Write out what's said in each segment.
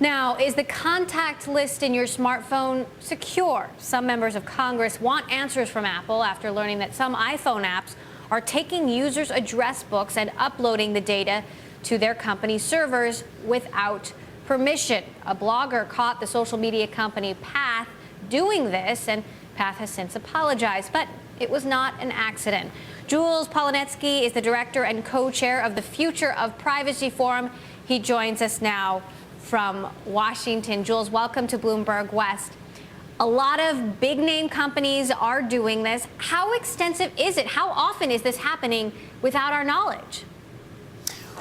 Now, is the contact list in your smartphone secure? Some members of Congress want answers from Apple after learning that some iPhone apps are taking users' address books and uploading the data to their company servers without permission. A blogger caught the social media company Path doing this, and Path has since apologized, but it was not an accident. Jules Polonetsky is the director and co-chair of the Future of Privacy Forum. He joins us now from Washington. Jules, welcome to Bloomberg West. A lot of big name companies are doing this. How extensive is it? How often is this happening without our knowledge?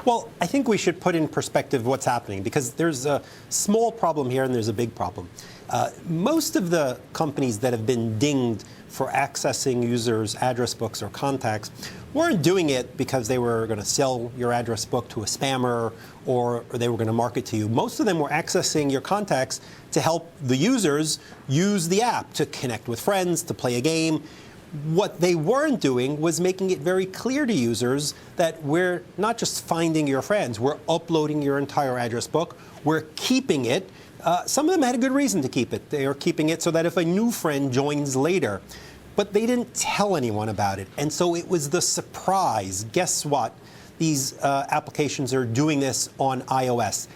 Well, I think we should put in perspective what's happening, because there's a small problem here and there's a big problem. Most of the companies that have been dinged for accessing users' address books or contacts weren't doing it because they were going to sell your address book to a spammer or they were going to market to you. Most of them were accessing your contacts to help the users use the app to connect with friends, to play a game. What they weren't doing was making it very clear to users that we're not just finding your friends, we're uploading your entire address book, we're keeping it. Some of them had a good reason to keep it. They are keeping it so that if a new friend joins later, but they didn't tell anyone about it. And so it was the surprise. Guess what? These applications are doing this on iOS.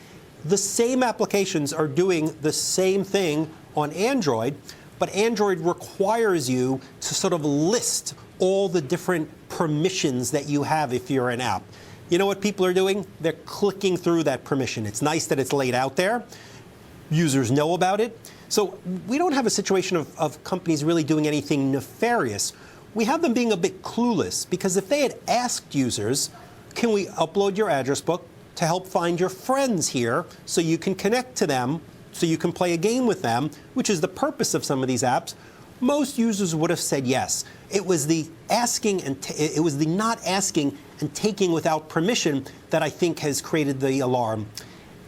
The same applications are doing the same thing on Android, but Android requires you to sort of list all the different permissions that you have if you're an app. You know what people are doing? They're clicking through that permission. It's nice that it's laid out there. Users know about it. So we don't have a situation of companies really doing anything nefarious. We have them being a bit clueless, because if they had asked users, can we upload your address book to help find your friends here so you can connect to them, so you can play a game with them, which is the purpose of some of these apps, most users would have said yes. It was the asking and it was the not asking and taking without permission that I think has created the alarm.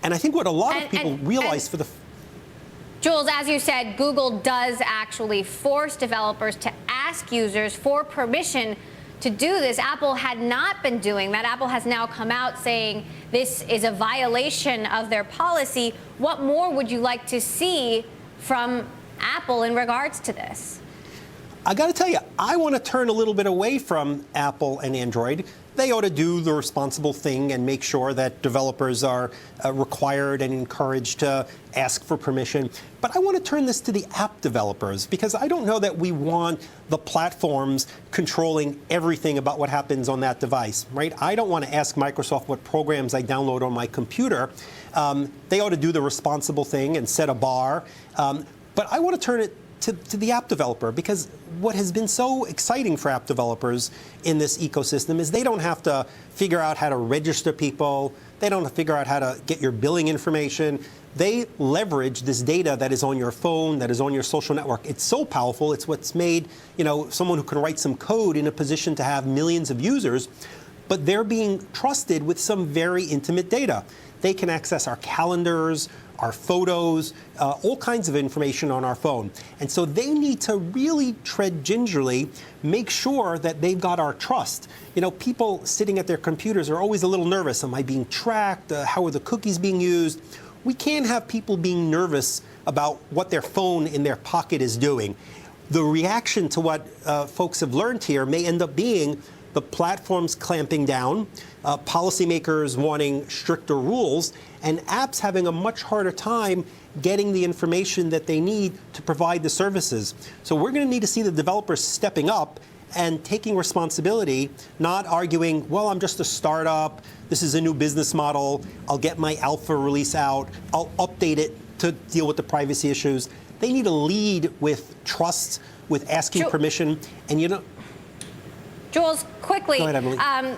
And I think what a lot of people realize for the... Jules, as you said, Google does actually force developers to ask users for permission to do this. Apple had not been doing that. Apple has now come out saying this is a violation of their policy. What more would you like to see from Apple in regards to this? I got to tell you, I want to turn a little bit away from Apple and Android. They ought to do the responsible thing and make sure that developers are required and encouraged to ask for permission. But I want to turn this to the app developers, because I don't know that we want the platforms controlling everything about what happens on that device, right? I don't want to ask Microsoft what programs I download on my computer. They ought to do the responsible thing and set a bar. But I want to turn it to the app developer, because what has been so exciting for app developers in this ecosystem is they don't have to figure out how to register people. They don't have to figure out how to get your billing information. They leverage this data that is on your phone, that is on your social network. It's so powerful. It's what's made, someone who can write some code in a position to have millions of users, but they're being trusted with some very intimate data. They can access our calendars, our photos, all kinds of information on our phone. And so they need to really tread gingerly, make sure that they've got our trust. People sitting at their computers are always a little nervous. Am I being tracked? How are the cookies being used? We can't have people being nervous about what their phone in their pocket is doing. The reaction to what folks have learned here may end up being the platforms clamping down, policymakers wanting stricter rules, and apps having a much harder time getting the information that they need to provide the services. So we're going to need to see the developers stepping up and taking responsibility, not arguing, well, I'm just a startup, this is a new business model, I'll get my alpha release out, I'll update it to deal with the privacy issues. They need to lead with trust, with asking permission, and Jules, quickly, go ahead, Emily.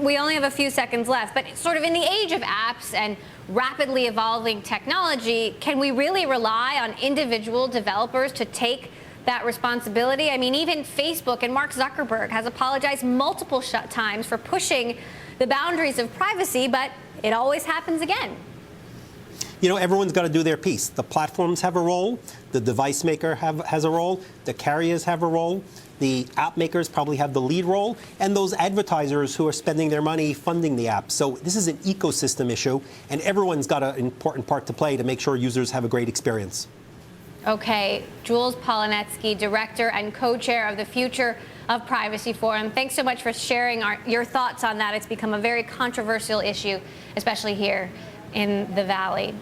We only have a few seconds left, but sort of in the age of apps and rapidly evolving technology, can we really rely on individual developers to take that responsibility? I mean, even Facebook and Mark Zuckerberg has apologized multiple times for pushing the boundaries of privacy, but it always happens again. Everyone's got to do their piece. The platforms have a role. The device maker has a role. The carriers have a role. The app makers probably have the lead role, and those advertisers who are spending their money funding the app. So this is an ecosystem issue, and everyone's got an important part to play to make sure users have a great experience. Okay, Jules Polonetsky, director and co-chair of the Future of Privacy Forum. Thanks so much for sharing your thoughts on that. It's become a very controversial issue, especially here in the Valley.